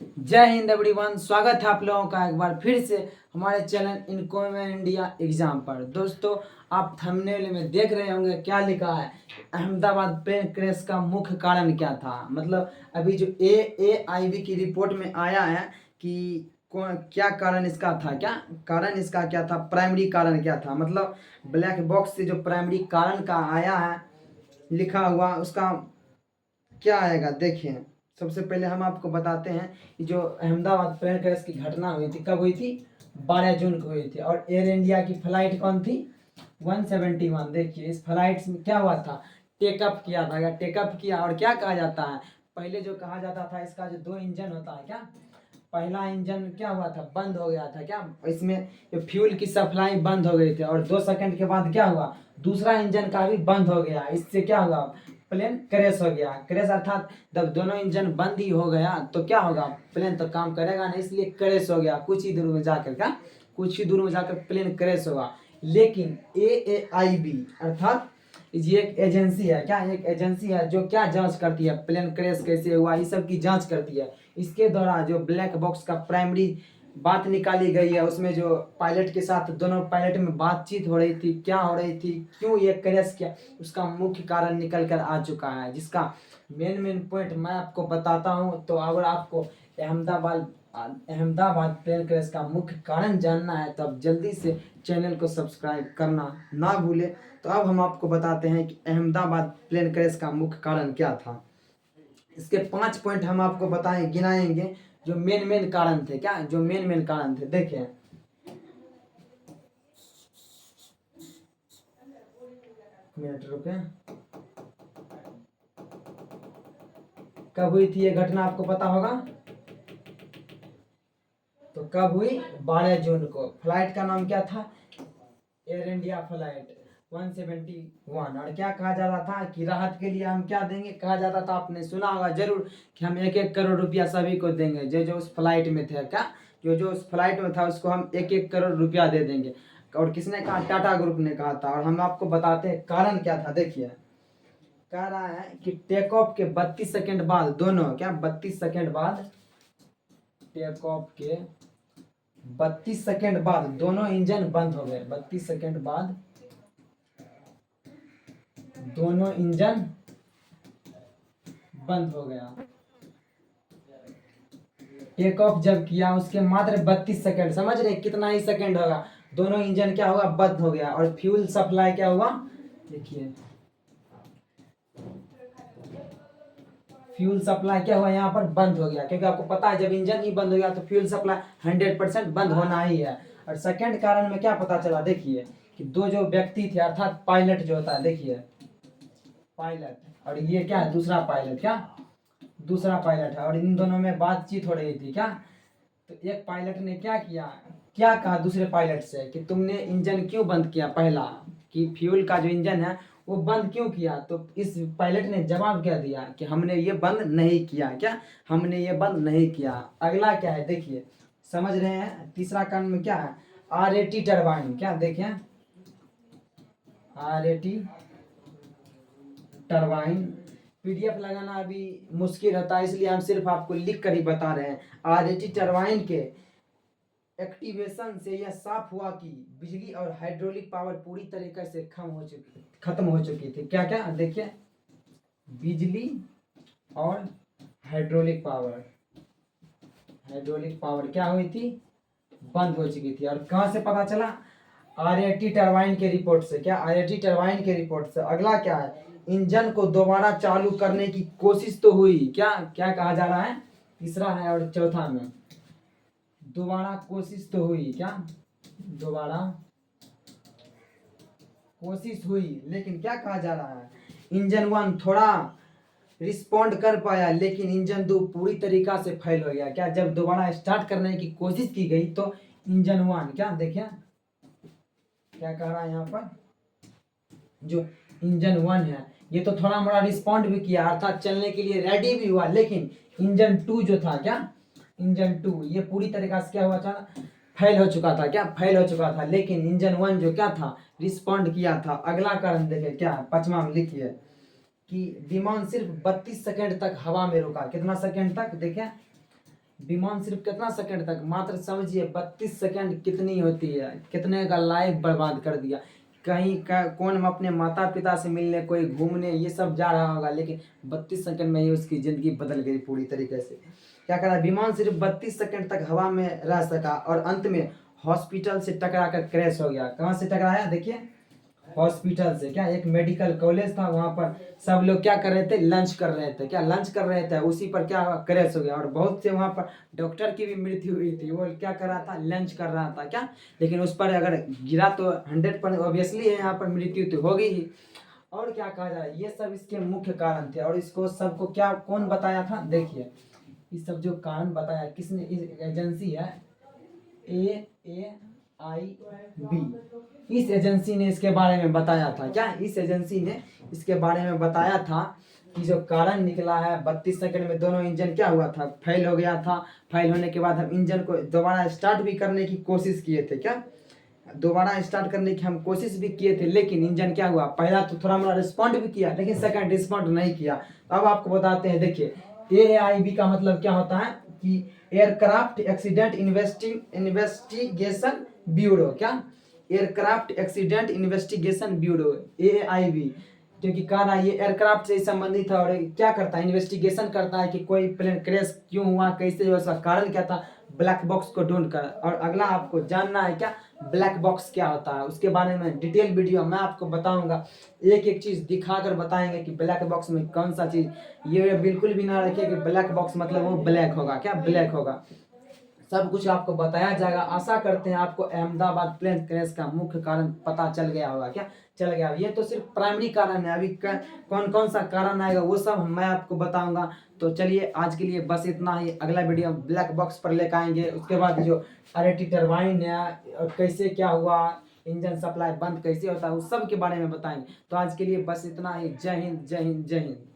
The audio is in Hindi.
जय हिंद एवरीवन। स्वागत है आप लोगों का एक बार फिर से हमारे चैनल इनकॉमन इंडिया एग्जाम पर। दोस्तों, आप थंबनेल में देख रहे होंगे क्या लिखा है, अहमदाबाद प्लेन क्रैश का मुख्य कारण क्या था। मतलब अभी जो AAIB की रिपोर्ट में आया है कि क्या कारण इसका था, क्या कारण इसका क्या था, प्राइमरी कारण क्या था। मतलब ब्लैक बॉक्स से जो प्राइमरी कारण का आया है लिखा हुआ, उसका क्या आएगा देखिए। सबसे पहले हम आपको बताते हैं कि जो अहमदाबाद प्लेन क्रैश की घटना हुई थी, कब हुई थी? 12 जून को हुई थी। और एयर इंडिया की फ्लाइट कौन थी? 171। देखिए इस फ्लाइट में क्या हुआ था, टेकअप किया था। टेकअप किया और क्या कहा जाता है, पहले जो कहा जाता था इसका जो 2 इंजन होता है, क्या पहला इंजन क्या हुआ था, बंद हो गया था। क्या इसमें जो फ्यूल की सप्लाई बंद हो गई थी, और 2 सेकंड के बाद क्या हुआ, दूसरा इंजन का भी बंद हो गया। इससे क्या हुआ, प्लेन क्रैश हो गया। क्रैश अर्थात जब दोनों इंजन बंद ही हो गया तो क्या होगा, प्लेन तो काम करेगा नहीं, इसलिए क्रैश हो गया। कुछ ही दूर में जाकर क्या, कुछ ही दूर में जाकर प्लेन क्रैश होगा। लेकिन AAIB अर्थात ये एक एजेंसी है, क्या एक एजेंसी है जो क्या जांच करती है, प्लेन क्रैश कैसे हुआ, इस सब की जांच करती है। इसके द्वारा जो ब्लैक बॉक्स का प्राइमरी बात निकाली गई है, उसमें जो पायलट के साथ दोनों पायलट में बातचीत हो रही थी, क्या हो रही थी, क्यों ये क्रैश किया, उसका मुख्य कारण निकल कर आ चुका है, जिसका मेन पॉइंट मैं आपको बताता हूँ। तो अगर आपको अहमदाबाद प्लेन क्रैश का मुख्य कारण जानना है तो आप जल्दी से चैनल को सब्सक्राइब करना ना भूलें। तो अब हम आपको बताते हैं कि अहमदाबाद प्लेन क्रैश का मुख्य कारण क्या था। इसके 5 पॉइंट हम आपको बताएं, गिनाएंगे, जो मेन कारण थे। क्या जो मेन कारण थे, देखिए। मिनट रुके। कब हुई थी ये घटना, आपको पता होगा। तो कब हुई, 12 जून को। फ्लाइट का नाम क्या था, एयर इंडिया फ्लाइट 171। और क्या कहा जाता था कि राहत के लिए हम क्या देंगे, कहा जाता था, आपने सुना होगा जरूर, कि हम 1-1 करोड़ रुपया सभी को देंगे। जो जो उस फ्लाइट में थे, क्या जो जो उस फ्लाइट में था उसको हम 1-1 करोड़ रुपया दे देंगे। और किसने कहा, टाटा ग्रुप ने कहा था। और हम आपको बताते हैं कारण क्या था। देखिए कह रहा है कि टेक ऑफ के 32 सेकंड बाद दोनों, क्या 32 सेकंड बाद, टेक ऑफ के 32 सेकंड बाद दोनों इंजन बंद हो गए। 32 सेकंड बाद दोनों इंजन बंद हो गया। टेक ऑफ जब किया उसके मात्र 32 सेकंड, समझ रहे कितना ही सेकंड होगा, दोनों इंजन क्या हुआ, बंद हो गया। और फ्यूल सप्लाई क्या हुआ, देखिए फ्यूल सप्लाई क्या हुआ, यहाँ पर बंद हो गया। क्योंकि आपको पता है जब इंजन ही बंद हो गया तो फ्यूल सप्लाई 100% बंद होना ही है। और सेकंड कारण में क्या पता चला, देखिए कि दो जो व्यक्ति थे, अर्थात पायलट जो होता है, देखिए पायलट, और ये क्या है, दूसरा पायलट, क्या दूसरा पायलट है। और इन दोनों में बातचीत हो रही थी। क्या तो एक पायलट ने क्या किया, क्या कहा दूसरे पायलट से कि तुमने इंजन क्यों बंद किया, पहला कि फ्यूल का जो इंजन है वो बंद क्यों किया। तो इस पायलट ने जवाब क्या दिया कि हमने ये बंद नहीं किया। क्या हमने ये बंद नहीं किया। अगला क्या है, देखिए समझ रहे हैं, तीसरा कारण में क्या है, RAT टरबाइन। क्या देखिए, RAT टरबाइन। PDF लगाना अभी मुश्किल होता है, इसलिए हम सिर्फ आपको लिख कर ही बता रहे हैं। RAT टरबाइन के एक्टिवेशन से यह साफ हुआ कि बिजली और हाइड्रोलिक पावर पूरी तरीके से खत्म हो चुकी थी। क्या क्या देखिए, बिजली और हाइड्रोलिक पावर क्या हुई थी, बंद हो चुकी थी। और कहां से पता चला, RAT टरबाइन के रिपोर्ट से। क्या RAT टरबाइन के रिपोर्ट से। अगला क्या है, इंजन को दोबारा चालू करने की कोशिश तो हुई। क्या क्या कहा जा रहा है, तीसरा है और चौथा में, दोबारा कोशिश तो हुई। क्या दोबारा कोशिश हुई, लेकिन क्या कहा जा रहा है, इंजन 1 थोड़ा रिस्पॉन्ड कर पाया, लेकिन इंजन 2 पूरी तरीका से फेल हो गया। क्या जब दोबारा स्टार्ट करने की कोशिश की गई तो इंजन 1, क्या देखिए क्या कह रहा है यहाँ पर, जो इंजन 1 है ये तो थोड़ा मोड़ा रिस्पॉन्ड भी किया, अर्थात चलने के लिए रेडी भी हुआ। लेकिन इंजन 2 जो था, क्या इंजन 2 ये पूरी तरीका से क्या हुआ था, फेल हो चुका था। क्या फेल हो चुका था। लेकिन इंजन 1 जो क्या था, रिस्पॉन्ड किया था। अगला कारण देखिए क्या है, 5वां में लिखिए कि विमान सिर्फ 32 सेकंड तक हवा में रुका। कितना सेकंड तक, देखिए विमान सिर्फ कितना सेकंड तक, मात्र समझिए 32 सेकंड कितनी होती है, कितने का लाइफ बर्बाद कर दिया। कहीं का कौन अपने माता पिता से मिलने, कोई घूमने, ये सब जा रहा होगा, लेकिन 32 सेकंड में ही उसकी ज़िंदगी बदल गई पूरी तरीके से। क्या करा, विमान सिर्फ 32 सेकंड तक हवा में रह सका और अंत में हॉस्पिटल से टकरा कर क्रैश हो गया। कहाँ से टकराया, देखिए हॉस्पिटल से। क्या, एक मेडिकल कॉलेज था, वहाँ पर सब लोग क्या कर रहे थे, लंच कर रहे थे। क्या, लंच कर रहे थे, उसी पर क्या हुआ, क्रैश हो गया। और बहुत से वहाँ पर डॉक्टर की भी मृत्यु हुई थी। वो क्या कर रहा था, लंच कर रहा था। क्या, लेकिन उस पर अगर गिरा तो 100% ऑब्वियसली है, यहाँ पर मृत्यु तो होगी ही। और क्या कहा जाए, ये सब इसके मुख्य कारण थे। और इसको सबको क्या, कौन बताया था, देखिए ये सब जो कारण बताया किसने, इस एजेंसी है AAIB, इस एजेंसी ने इसके बारे में बताया था। क्या, इस एजेंसी ने इसके बारे में बताया था कि जो कारण निकला है 32 सेकंड में दोनों इंजन क्या हुआ था, फेल हो गया था। फेल होने के बाद हम इंजन को दोबारा स्टार्ट भी करने की कोशिश किए थे। क्या, दोबारा स्टार्ट करने की हम कोशिश भी किए थे, लेकिन इंजन क्या हुआ, पहला तो थोड़ा मोड़ा रिस्पॉन्ड भी किया, लेकिन सेकंड रिस्पॉन्ड नहीं किया। तो अब आपको बताते हैं, देखिए AAIB का मतलब क्या होता है कि एयरक्राफ्ट एक्सीडेंट इन्वेस्टिगेशन ब्यूरो। क्या, aircraft accident investigation bureau AAIB, क्योंकि कह रहा है ये एयरक्राफ्ट से संबंधित है। और क्या करता है, इन्वेस्टिगेशन करता है कि कोई प्लेन क्रैश क्यों हुआ, कैसे हुआ, उसका कारण क्या था, ब्लैक बॉक्स को ढूंढ कर। और अगला आपको जानना है क्या, ब्लैक बॉक्स क्या होता है, उसके बारे में डिटेल वीडियो मैं आपको बताऊंगा। एक एक चीज़ दिखा कर बताएंगे कि ब्लैक बॉक्स में कौन सा चीज़। ये बिल्कुल भी ना रखिए कि ब्लैक बॉक्स मतलब वो ब्लैक होगा। क्या, ब्लैक होगा, सब कुछ आपको बताया जाएगा। आशा करते हैं आपको अहमदाबाद प्लेन क्रैश का मुख्य कारण पता चल गया होगा। क्या, चल गया। ये तो सिर्फ प्राइमरी कारण है, अभी कौन कौन सा कारण आएगा वो सब मैं आपको बताऊंगा। तो चलिए आज के लिए बस इतना ही। अगला वीडियो ब्लैक बॉक्स पर लेकर आएंगे, उसके बाद जो RT टरबाइन है और कैसे क्या हुआ, इंजन सप्लाई बंद कैसे होता है, उस सब के बारे में बताएंगे। तो आज के लिए बस इतना ही। जय हिंद, जय हिंद, जय हिंद।